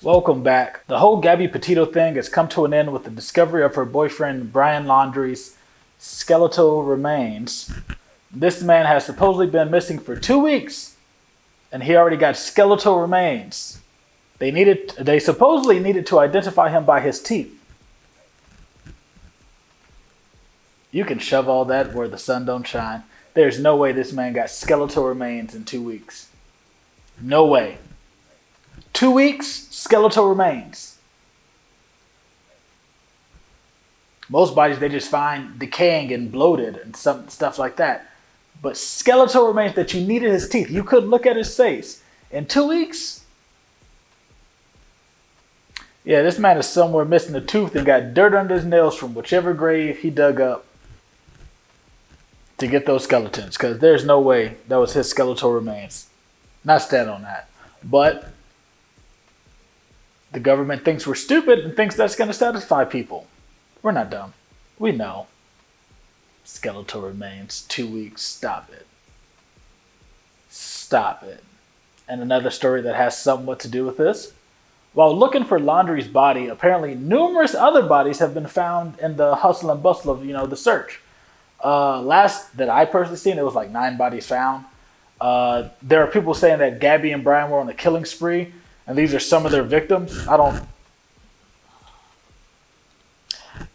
Welcome back. The whole Gabby Petito thing has come to an end with the discovery of her boyfriend Brian Laundrie's skeletal remains. This man has supposedly been missing for 2 weeks, and he already got skeletal remains. They supposedly needed to identify him by his teeth. You can shove all that where the sun don't shine. There's no way this man got skeletal remains in 2 weeks. No way. 2 weeks, skeletal remains. Most bodies they just find decaying and bloated and some stuff like that. But skeletal remains that you needed his teeth. You couldn't look at his face. In 2 weeks? Yeah, this man is somewhere missing a tooth and got dirt under his nails from whichever grave he dug up to get those skeletons. Because there's no way that was his skeletal remains. Not stand on that. But the government thinks we're stupid and thinks that's going to satisfy people. We're not dumb. We know. Skeletal remains, 2 weeks. Stop it. Stop it. And another story that has somewhat to do with this. While looking for Laundrie's body, apparently numerous other bodies have been found in the hustle and bustle of, the search. Last that I personally seen, it was like 9 bodies found. There are people saying that Gabby and Brian were on a killing spree, and these are some of their victims. I don't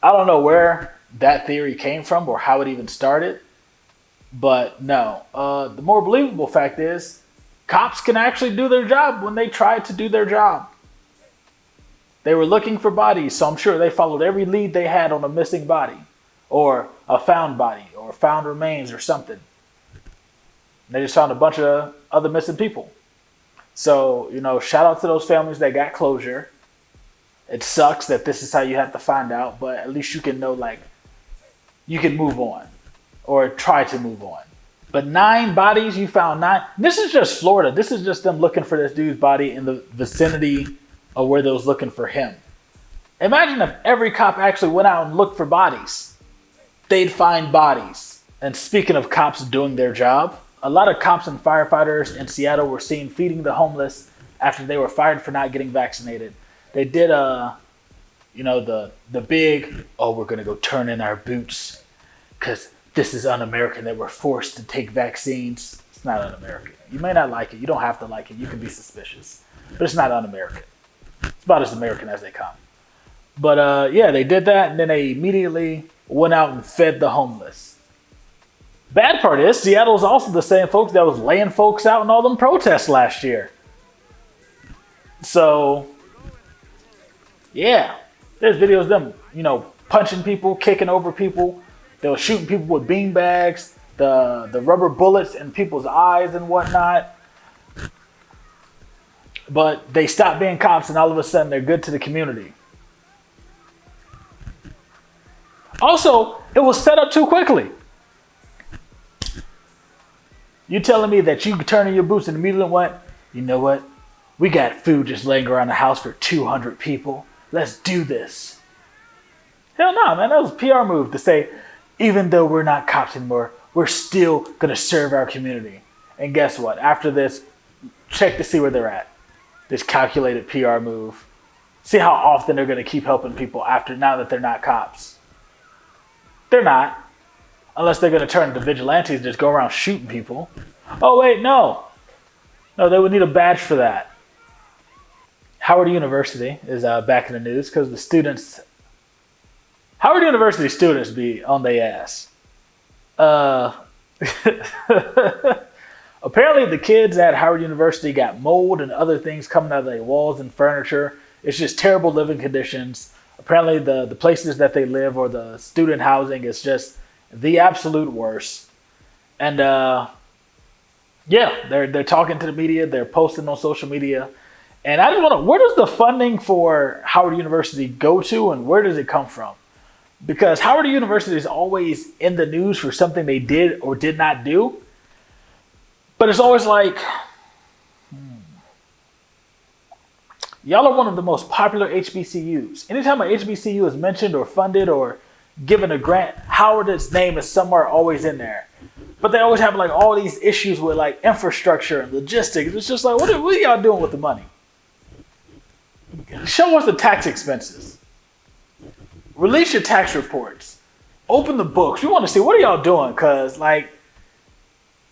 know where that theory came from or how it even started, but no. The more believable fact is cops can actually do their job when they try to do their job. They were looking for bodies, so I'm sure they followed every lead they had on a missing body or a found body or found remains or something. They just found a bunch of other missing people. So, shout out to those families that got closure. It sucks that this is how you have to find out, but at least you can know, you can move on or try to move on. But 9 bodies, you found 9. This is just Florida. This is just them looking for this dude's body in the vicinity of where they was looking for him. Imagine if every cop actually went out and looked for bodies. They'd find bodies. And speaking of cops doing their job, a lot of cops and firefighters in Seattle were seen feeding the homeless after they were fired for not getting vaccinated. They did, the big, we're going to go turn in our boots because this is un-American that we're forced to take vaccines. It's not un-American. You may not like it. You don't have to like it. You can be suspicious. But it's not un-American. It's about as American as they come. But, they did that, and then they immediately went out and fed the homeless. Bad part is, Seattle is also the same folks that was laying folks out in all them protests last year. So, yeah, there's videos of them, punching people, kicking over people. They were shooting people with bean bags, the rubber bullets in people's eyes and whatnot. But they stopped being cops and all of a sudden they're good to the community. Also, it was set up too quickly. You telling me that you could turn in your boots and immediately went, you know what? We got food just laying around the house for 200 people. Let's do this. Hell no, man. That was a PR move to say, even though we're not cops anymore, we're still going to serve our community. And guess what? After this, check to see where they're at. This calculated PR move. See how often they're going to keep helping people now that they're not cops. They're not. Unless they're going to turn into vigilantes and just go around shooting people. Oh, wait, no. No, they would need a badge for that. Howard University is back in the news because the students... Howard University students be on their ass. Apparently the kids at Howard University got mold and other things coming out of their walls and furniture. It's just terrible living conditions. Apparently the places that they live or the student housing is just the absolute worst. And they're talking to the media. They're posting on social media. And I just want to, where does the funding for Howard University go to and where does it come from? Because Howard University is always in the news for something they did or did not do. But it's always like, y'all are one of the most popular HBCUs. Anytime a HBCU is mentioned or funded or given a grant, Howard's name is somewhere always in there. But they always have all these issues with infrastructure and logistics. It's just what are y'all doing with the money? Show us the tax expenses. Release your tax reports. Open the books. We want to see what are y'all doing, because like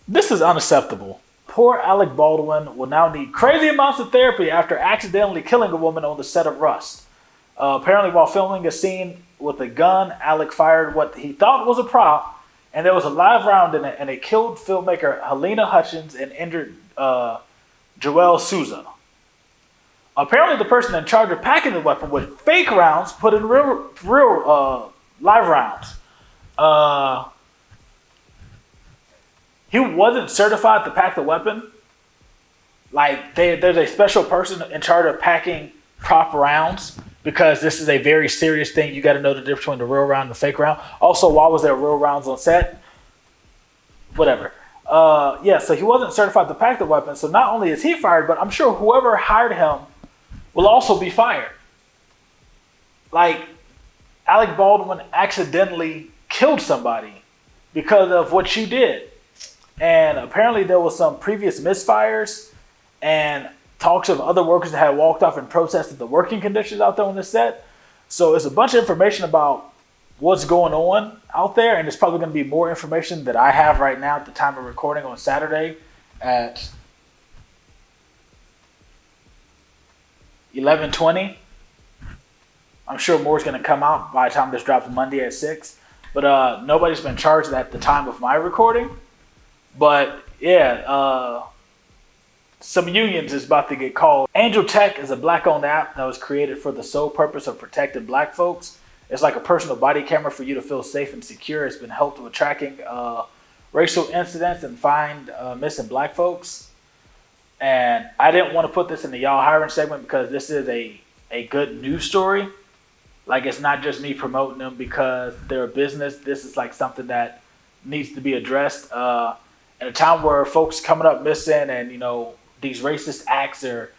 this is unacceptable. Poor Alec Baldwin will now need crazy amounts of therapy after accidentally killing a woman on the set of Rust. Apparently, while filming a scene with a gun, Alec fired what he thought was a prop, and there was a live round in it, and it killed filmmaker Helena Hutchins and injured Joel Souza. Apparently, the person in charge of packing the weapon with fake rounds put in real live rounds. He wasn't certified to pack the weapon. Like, there's a special person in charge of packing prop rounds, because this is a very serious thing. You got to know the difference between the real round and the fake round. Also, why was there real rounds on set? Whatever. So he wasn't certified to pack the weapon. So not only is he fired, but I'm sure whoever hired him will also be fired. Like, Alec Baldwin accidentally killed somebody because of what you did. And apparently there was some previous misfires and talks of other workers that had walked off and protested the working conditions out there on the set. So it's a bunch of information about what's going on out there, and there's probably going to be more information that I have right now at the time of recording on Saturday at 11:20. I'm sure more is going to come out by the time this drops Monday at 6. But nobody's been charged at the time of my recording. But yeah, some unions is about to get called. Angel Tech is a black-owned app that was created for the sole purpose of protecting black folks. It's like a personal body camera for you to feel safe and secure. It's been helped with tracking racial incidents and find missing black folks. And I didn't want to put this in the y'all hiring segment because this is a good news story. Like, it's not just me promoting them because they're a business. This is like something that needs to be addressed. In a time where folks coming up missing and, you know, these racist acts are,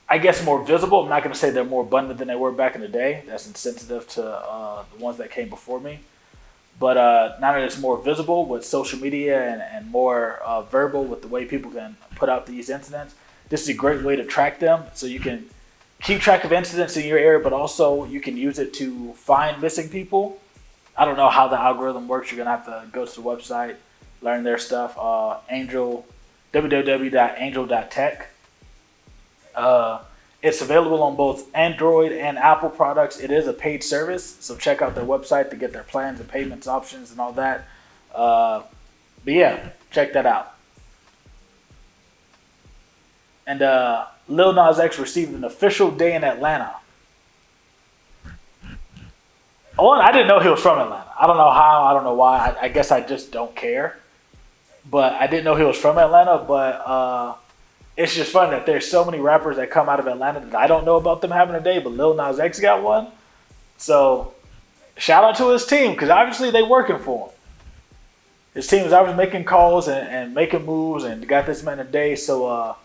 I guess, more visible. I'm not going to say they're more abundant than they were back in the day. That's insensitive to the ones that came before me. But now that it's more visible with social media and more verbal with the way people can put out these incidents, this is a great way to track them. So you can keep track of incidents in your area, but also you can use it to find missing people. I don't know how the algorithm works. You're going to have to go to the website, learn their stuff. www.angel.tech. It's available on both Android and Apple products. It is a paid service, so check out their website to get their plans and payments options and all that. But yeah, check that out. And Lil Nas X received an official day in Atlanta. I didn't know he was from Atlanta. I don't know how. I don't know why. I guess I just don't care. But I didn't know he was from Atlanta. But it's just funny that there's so many rappers that come out of Atlanta that I don't know about them having a day, but Lil Nas X got one. So shout out to his team, because obviously they working for him. His team is obviously making calls and making moves and got this man a day. So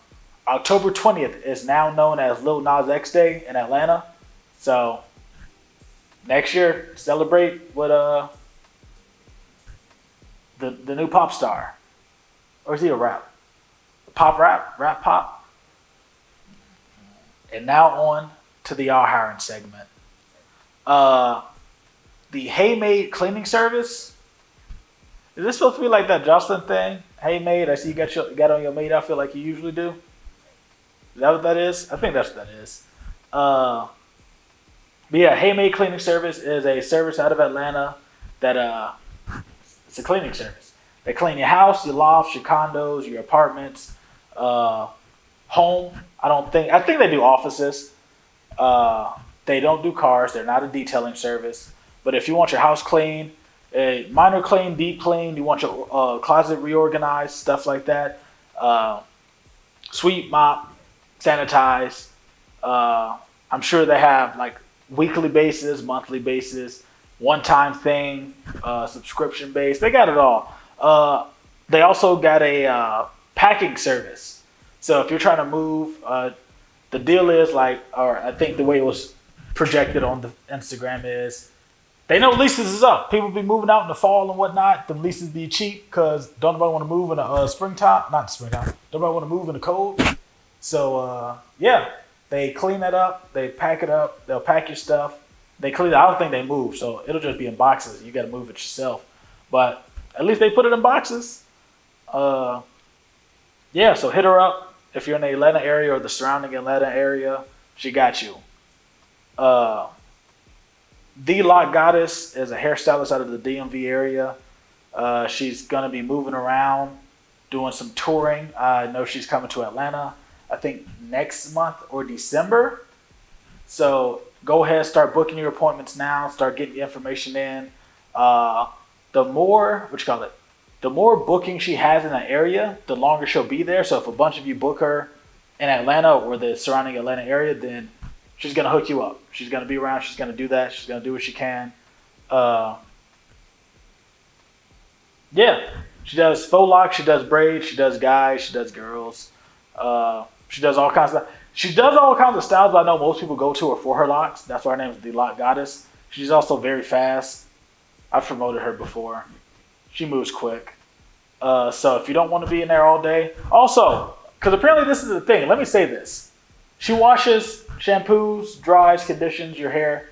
October 20th is now known as Lil Nas X Day in Atlanta. So next year, celebrate with the new pop star. Or is he a rap? Pop rap? Rap pop? And now on to the y'all hiring segment. The Hey Maid cleaning service. Is this supposed to be like that Jocelyn thing? Hey Maid, I see you got on your maid outfit like you usually do. Is that what that is? I think that's what that is. But yeah, Hey Maid cleaning service is a service out of Atlanta that it's a cleaning service. They clean your house, your lofts, your condos, your apartments, home. I think they do offices. They don't do cars. They're not a detailing service. But if you want your house clean, a minor clean, deep clean, you want your closet reorganized, stuff like that, sweep, mop, sanitize. I'm sure they have like weekly basis, monthly basis, one-time thing, subscription base. They got it all. They also got a packing service. So if you're trying to move, the deal is like, or I think the way it was projected on the Instagram is, they know leases is up. People be moving out in the fall and whatnot. The leases be cheap because don't nobody want to move in the springtime. Not springtime. Don't nobody want to move in the cold. So yeah, They clean it up. They pack it up. They'll pack your stuff. They clean it. I don't think they move, so it'll just be in boxes. You got to move it yourself. But at least they put it in boxes. Yeah, so hit her up if you're in the Atlanta area or the surrounding Atlanta area. She got you. The Lock Goddess is a hairstylist out of the DMV area. She's gonna be moving around, doing some touring. I know she's coming to Atlanta, I think next month or December. So go ahead, start booking your appointments now. Start getting your information in. The more the more booking she has in that area, the longer she'll be there. So if a bunch of you book her in Atlanta or the surrounding Atlanta area, then she's gonna hook you up. She's gonna be around. She's gonna do that. She's gonna do what she can. Yeah, she does faux locks. She does braids. She does guys. She does girls. She does all kinds of. She does all kinds of styles. But I know most people go to her for her locks. That's why her name is the Lock Goddess. She's also very fast. I've promoted her before. She moves quick. So if you don't want to be in there all day, also because apparently this is the thing. Let me say this. She washes, shampoos, dries, conditions your hair.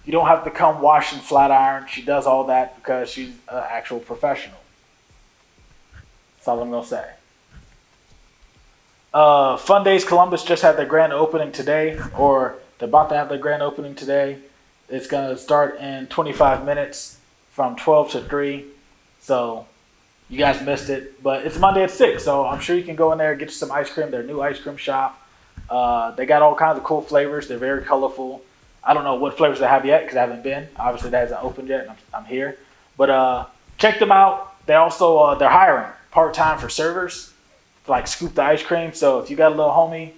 You don't have to come wash and flat iron. She does all that because she's an actual professional. That's all I'm going to say. Fun Days Columbus just had their grand opening today, or they're about to have their grand opening today. It's going to start in 25 minutes from 12 to 3. So you guys missed it, but it's Monday at 6. So I'm sure you can go in there and get you some ice cream. Their new ice cream shop. They got all kinds of cool flavors. They're very colorful. I don't know what flavors they have yet because I haven't been. Obviously, that hasn't opened yet, and I'm here. But check them out. They also they're hiring part-time for servers to like scoop the ice cream. So if you got a little homie,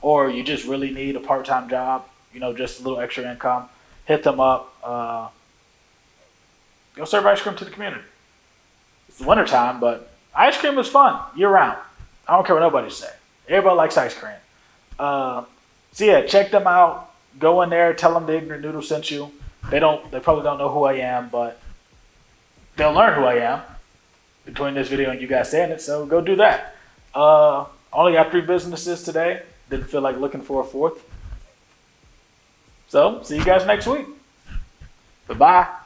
or you just really need a part-time job, just a little extra income, hit them up. Go serve ice cream to the community. It's the wintertime, but ice cream is fun year-round. I don't care what nobody say. Everybody likes ice cream. So yeah, check them out. Go in there, tell them the Ignorant Noodle sent you. They probably don't know who I am, but they'll learn who I am between this video and you guys saying it. So go do that. Only got 3 businesses today. Didn't feel like looking for a 4th. So see you guys next week. Bye-bye.